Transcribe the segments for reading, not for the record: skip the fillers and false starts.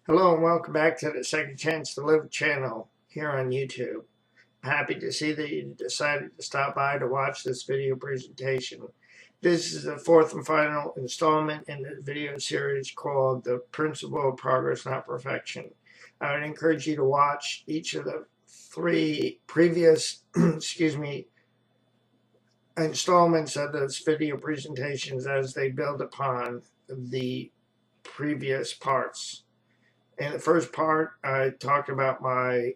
Hello and welcome back to the Second Chance to Live channel here on YouTube. Happy to see that you decided to stop by to watch this video presentation. This is the fourth and final installment in the video series called The Principle of Progress, Not Perfection. I would encourage you to watch each of the three previous installments of this video presentations as they build upon the previous parts. In the first part, I talked about my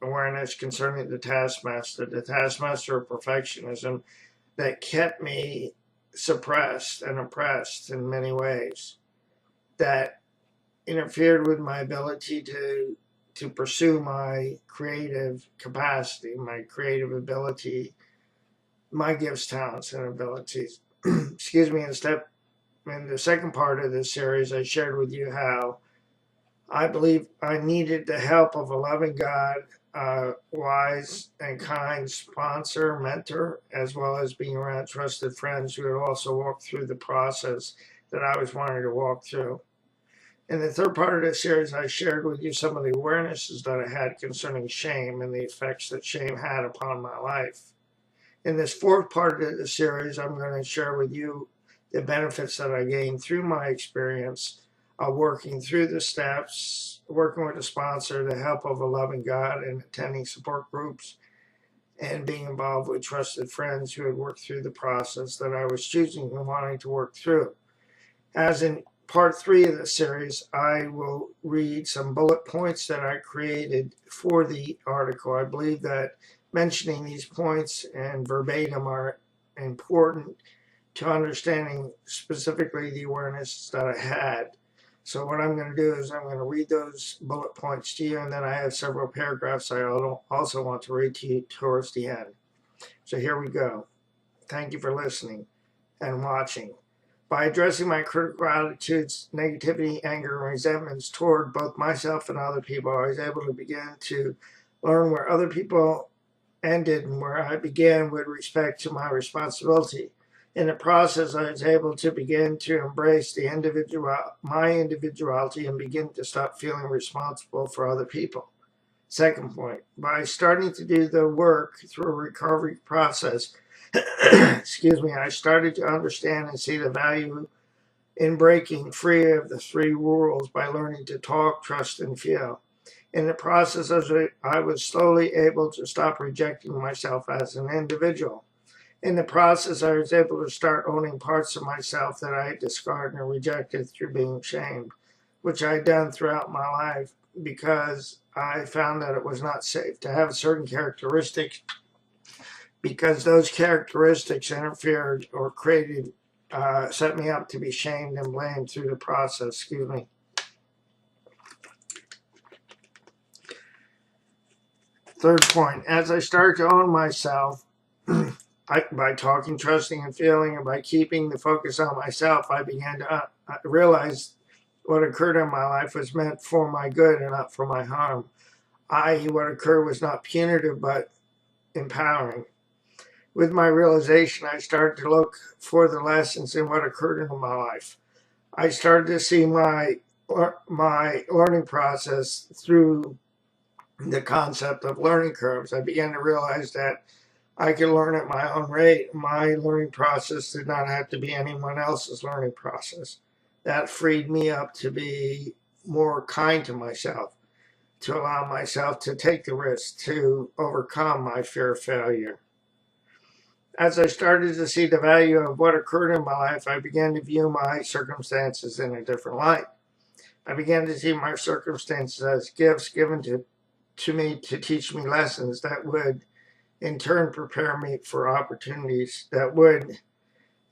awareness concerning the taskmaster of perfectionism that kept me suppressed and oppressed in many ways, that interfered with my ability to pursue my creative capacity, my creative ability, my gifts, talents, and abilities. In the second part of this series, I shared with you how I believe I needed the help of a loving God, wise and kind sponsor, mentor, as well as being around trusted friends who had also walked through the process that I was wanting to walk through. In the third part of this series, I shared with you some of the awarenesses that I had concerning shame and the effects that shame had upon my life. In this fourth part of the series, I'm going to share with you the benefits that I gained through my experience of working through the steps, working with a sponsor, the help of a loving God, and attending support groups, and being involved with trusted friends who had worked through the process that I was choosing and wanting to work through. As in part 3 of the series, I will read some bullet points that I created for the article. I believe that mentioning these points and verbatim are important to understanding specifically the awareness that I had. So what I'm going to do is I'm going to read those bullet points to you, and then I have several paragraphs I also want to read to you towards the end. So here we go. Thank you for listening and watching. By addressing my critical attitudes, negativity, anger, and resentments toward both myself and other people, I was able to begin to learn where other people ended and where I began with respect to my responsibility. In the process, I was able to begin to embrace my individuality and begin to stop feeling responsible for other people. Second point, by starting to do the work through a recovery process, I started to understand and see the value in breaking free of the three rules by learning to talk, trust, and feel. In the process, I was slowly able to stop rejecting myself as an individual. In the process, I was able to start owning parts of myself that I had discarded and rejected through being shamed, which I had done throughout my life because I found that it was not safe to have certain characteristics because those characteristics interfered or set me up to be shamed and blamed through the process. Third point, as I started to own myself, by talking, trusting, and feeling, and by keeping the focus on myself, I began to realize what occurred in my life was meant for my good and not for my harm. I.e., what occurred was not punitive but empowering. With my realization, I started to look for the lessons in what occurred in my life. I started to see my learning process through the concept of learning curves. I began to realize that I could learn at my own rate. My learning process did not have to be anyone else's learning process. That freed me up to be more kind to myself, to allow myself to take the risk, to overcome my fear of failure. As I started to see the value of what occurred in my life, I began to view my circumstances in a different light. I began to see my circumstances as gifts given to me to teach me lessons that would in turn prepare me for opportunities that would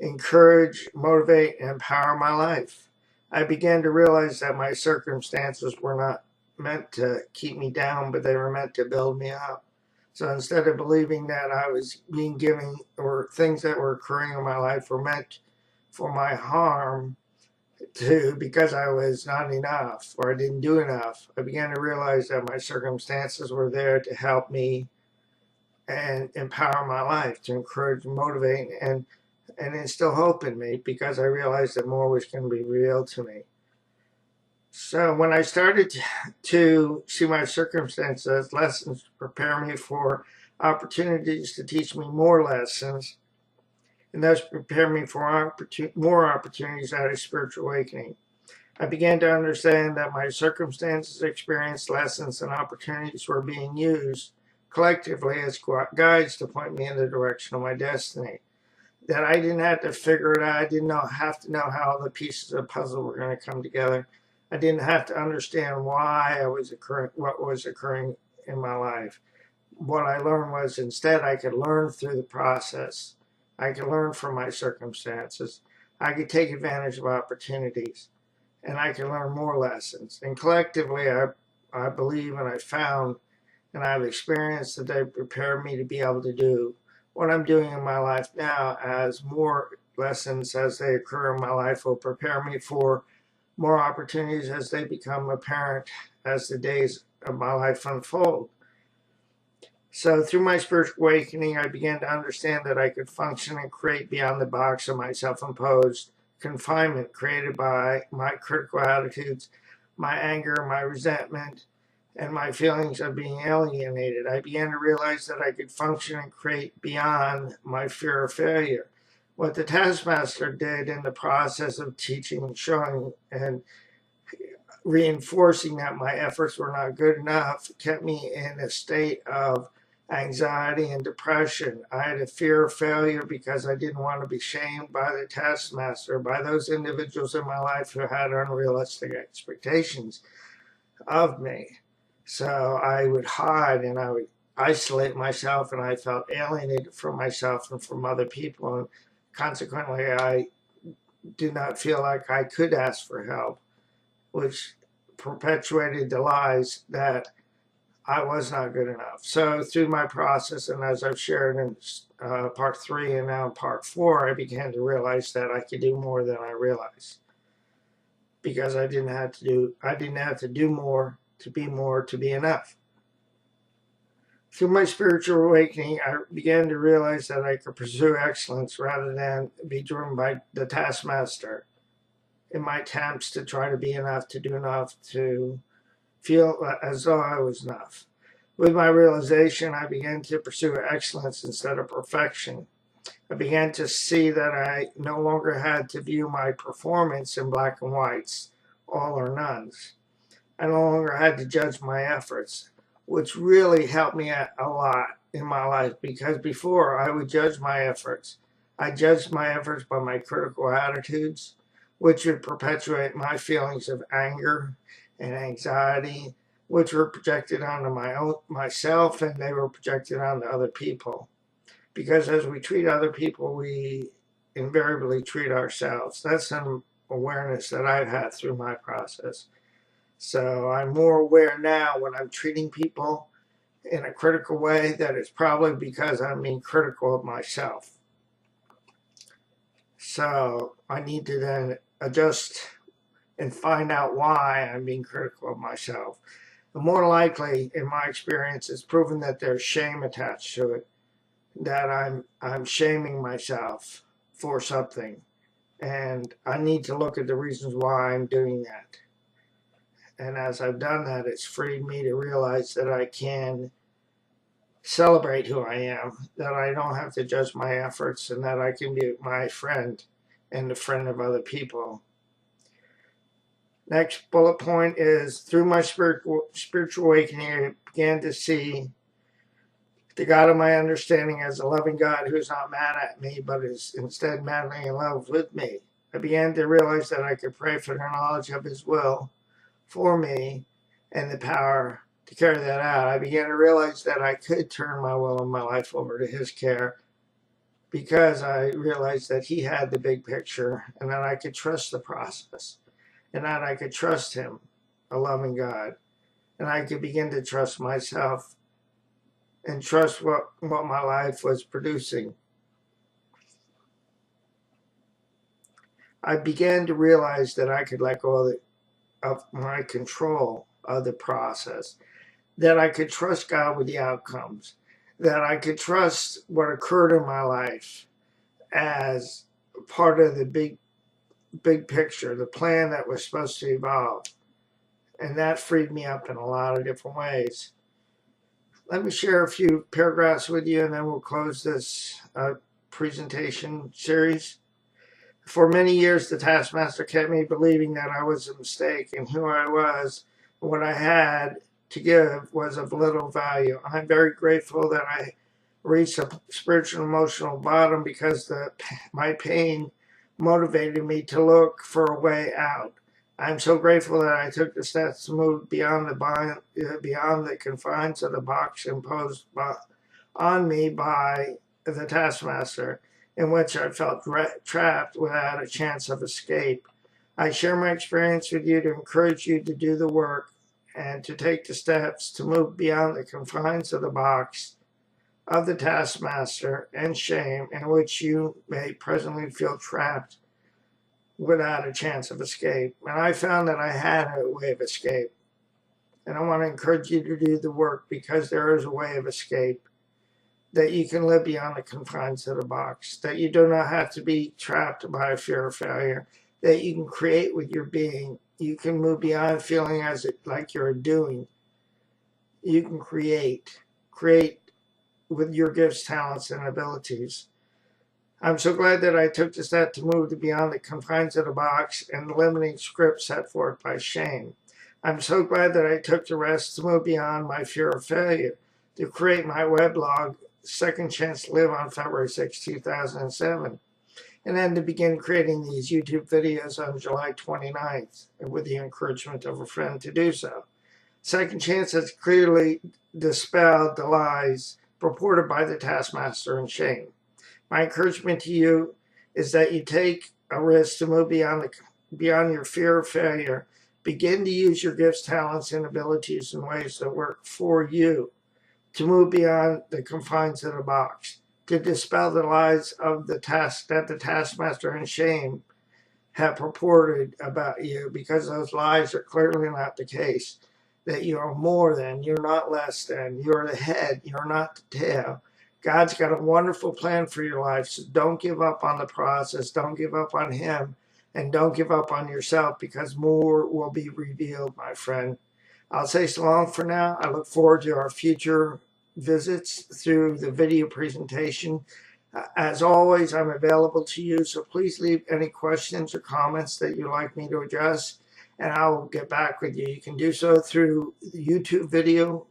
encourage, motivate, and empower my life. I began to realize that my circumstances were not meant to keep me down, but they were meant to build me up. So instead of believing that I was being given or things that were occurring in my life were meant for my harm because I was not enough or I didn't do enough, I began to realize that my circumstances were there to help me and empower my life, to encourage, motivate, and instill hope in me because I realized that more was going to be revealed to me. So when I started to see my circumstances as lessons to prepare me for opportunities to teach me more lessons, and thus prepare me for more opportunities at a spiritual awakening, I began to understand that my circumstances, experience, lessons, and opportunities were being used collectively as guides to point me in the direction of my destiny. That I didn't have to figure it out. I didn't have to know how the pieces of the puzzle were going to come together. I didn't have to understand what was occurring in my life. What I learned was instead I could learn through the process. I could learn from my circumstances. I could take advantage of opportunities, and I could learn more lessons. And collectively, I believe and I found and I've experienced that they prepare me to be able to do what I'm doing in my life now, as more lessons as they occur in my life will prepare me for more opportunities as they become apparent as the days of my life unfold. So through my spiritual awakening, I began to understand that I could function and create beyond the box of my self-imposed confinement created by my critical attitudes, my anger, my resentment, and my feelings of being alienated. I began to realize that I could function and create beyond my fear of failure. What the taskmaster did in the process of teaching and showing and reinforcing that my efforts were not good enough kept me in a state of anxiety and depression. I had a fear of failure because I didn't want to be shamed by the taskmaster, by those individuals in my life who had unrealistic expectations of me. So I would hide and I would isolate myself, and I felt alienated from myself and from other people. And consequently, I did not feel like I could ask for help, which perpetuated the lies that I was not good enough. So through my process, and as I've shared in part 3 and now in part 4, I began to realize that I could do more than I realized, because I didn't have to do more to be enough. Through my spiritual awakening, I began to realize that I could pursue excellence rather than be driven by the taskmaster in my attempts to try to be enough, to do enough, to feel as though I was enough. With my realization, I began to pursue excellence instead of perfection. I began to see that I no longer had to view my performance in black and whites, all or nones. I no longer had to judge my efforts, which really helped me a lot in my life, because before I would judge my efforts. I judged my efforts by my critical attitudes, which would perpetuate my feelings of anger and anxiety, which were projected onto myself, and they were projected onto other people. Because as we treat other people, we invariably treat ourselves. That's some awareness that I've had through my process. So I'm more aware now when I'm treating people in a critical way that it's probably because I'm being critical of myself. So I need to then adjust and find out why I'm being critical of myself. And more likely, in my experience, it's proven that there's shame attached to it, that I'm shaming myself for something, and I need to look at the reasons why I'm doing that. And as I've done that, it's freed me to realize that I can celebrate who I am, that I don't have to judge my efforts, and that I can be my friend and the friend of other people. Next bullet point is, through my spiritual awakening, I began to see the God of my understanding as a loving God who is not mad at me, but is instead madly in love with me. I began to realize that I could pray for the knowledge of His will for me and the power to carry that out. I began to realize that I could turn my will and my life over to His care, because I realized that He had the big picture, and that I could trust the process, and that I could trust Him, a loving God, and I could begin to trust myself and trust what my life was producing. I began to realize that I could let go of my control of the process, that I could trust God with the outcomes, that I could trust what occurred in my life as part of the big picture, the plan that was supposed to evolve. And that freed me up in a lot of different ways. Let me share a few paragraphs with you, and then we'll close this presentation series. For many years, the taskmaster kept me believing that I was a mistake and who I was, what I had to give was of little value. I'm very grateful that I reached a spiritual and emotional bottom because my pain motivated me to look for a way out. I'm so grateful that I took the steps to move beyond the confines of the box imposed on me by the taskmaster, in which I felt trapped without a chance of escape. I share my experience with you to encourage you to do the work and to take the steps to move beyond the confines of the box of the taskmaster and shame in which you may presently feel trapped without a chance of escape. And I found that I had a way of escape. And I want to encourage you to do the work because there is a way of escape, that you can live beyond the confines of the box, that you do not have to be trapped by a fear of failure, that you can create with your being. You can move beyond feeling like you're doing. You can create with your gifts, talents, and abilities. I'm so glad that I took the step to move beyond the confines of the box and the limiting script set forth by shame. I'm so glad that I took the rest to move beyond my fear of failure, to create my weblog, Second Chance to Live, on February 6, 2007, and then to begin creating these YouTube videos on July 29th, with the encouragement of a friend to do so. Second Chance has clearly dispelled the lies purported by the taskmaster and shame. My encouragement to you is that you take a risk to move beyond your fear of failure. Begin to use your gifts, talents, and abilities in ways that work for you, to move beyond the confines of the box, to dispel the lies of the taskmaster and shame have purported about you, because those lies are clearly not the case. That you are more than, you're not less than, you're the head, you're not the tail. God's got a wonderful plan for your life, so don't give up on the process, don't give up on Him, and don't give up on yourself, because more will be revealed, my friend. I'll say so long for now. I look forward to our future visits through the video presentation. As always, I'm available to you, so please leave any questions or comments that you'd like me to address, and I will get back with you. You can do so through YouTube video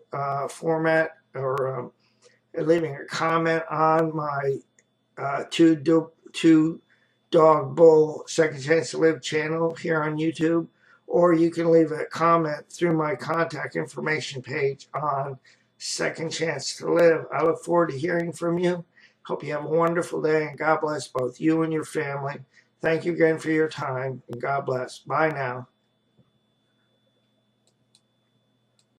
format, or leaving a comment on my two dog bull Second Chance to Live channel here on YouTube, or you can leave a comment through my contact information page on Second Chance to Live. I look forward to hearing from you. Hope you have a wonderful day, and God bless both you and your family. Thank you again for your time, and God bless. Bye now.